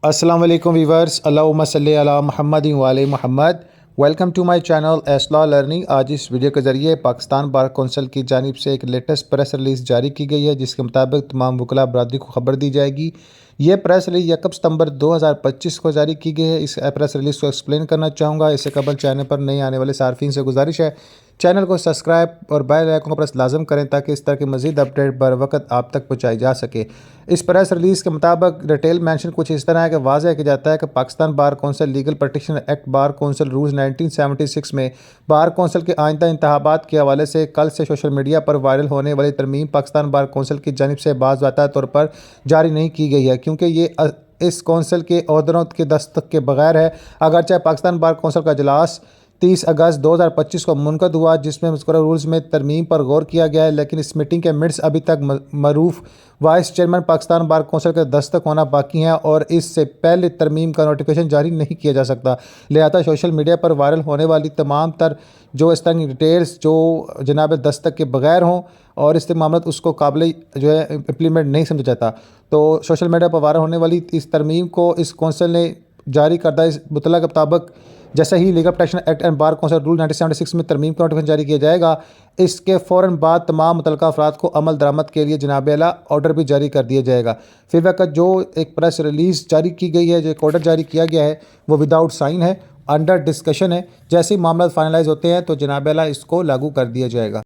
السلام علیکم ویورز، اللہم صلی علی محمد وعلی محمد۔ Welcome to my channel S law learning. آج اس ویڈیو کے ذریعے پاکستان بار کونسل کی جانب سے ایک لیٹسٹ پریس ریلیز جاری کی گئی ہے، جس کے مطابق تمام وکلاء برادری کو خبر دی جائے گی۔ یہ پریس ریلیز 1 ستمبر 2025 کو جاری کی گئی ہے۔ اس پریس ریلیز کو ایکسپلین کرنا چاہوں گا۔ اس سے قبل چینل پر نئے آنے والے صارفین سے گزارش ہے چینل کو سبسکرائب اور بیل آئیکن کو پریس لازم کریں تاکہ اس طرح کی مزید اپڈیٹ بر وقت آپ تک پہنچائی جا سکے۔ اس پریس ریلیز کے مطابق ڈیٹیل مینشن کچھ اس طرح ہے کہ واضح کیا جاتا ہے کہ Pakistan bar council legal practitioner act bar council rules 1976 میں بار کونسل کے آئندہ انتخابات کے حوالے سے کل سے سوشل میڈیا پر وائرل ہونے والی ترمیم پاکستان بار کونسل کی جانب سے باضابطہ طور پر جاری نہیں کی گئی ہے، کیونکہ یہ اس کونسل کے عہدیداروں کے دستخط کے بغیر ہے۔ اگرچہ پاکستان بار کونسل کا اجلاس 30 اگست 2025 کو منعقد ہوا، جس میں مذکورہ رولز میں ترمیم پر غور کیا گیا ہے، لیکن اس میٹنگ کے منٹس ابھی تک معروف vice chairman Pakistan bar council کے دستخط ہونا باقی ہیں اور اس سے پہلے ترمیم کا نوٹیفیکیشن جاری نہیں کیا جا سکتا۔ لہذا سوشل میڈیا پر وائرل ہونے والی تمام تر جو اس طرح کی ڈیٹیلز جو جناب دستخط کے بغیر ہوں اور اس معاملات اس کو قابل امپلیمنٹ نہیں سمجھا جاتا، تو سوشل میڈیا پر وائرل ہونے والی اس ترمیم کو اس کونسل نے جاری کردہ اس مطلع کے مطابق جیسے ہی legal practitioner act and bar council rule 1976 میں ترمیم کا نوٹیفیکیشن جاری کیا جائے گا، اس کے فوراً بعد تمام متعلقہ افراد کو عمل درآمد کے لیے جناب اعلیٰ آرڈر بھی جاری کر دیا جائے گا۔ فی وقت جو ایک پریس ریلیز جاری کی گئی ہے، جو ایک آرڈر جاری کیا گیا ہے، وہ وداؤٹ سائن ہے، انڈر ڈسکشن ہے۔ جیسے ہی معاملات فائنلائز ہوتے ہیں تو جناب اعلیٰ اس کو لاگو کر دیا جائے گا۔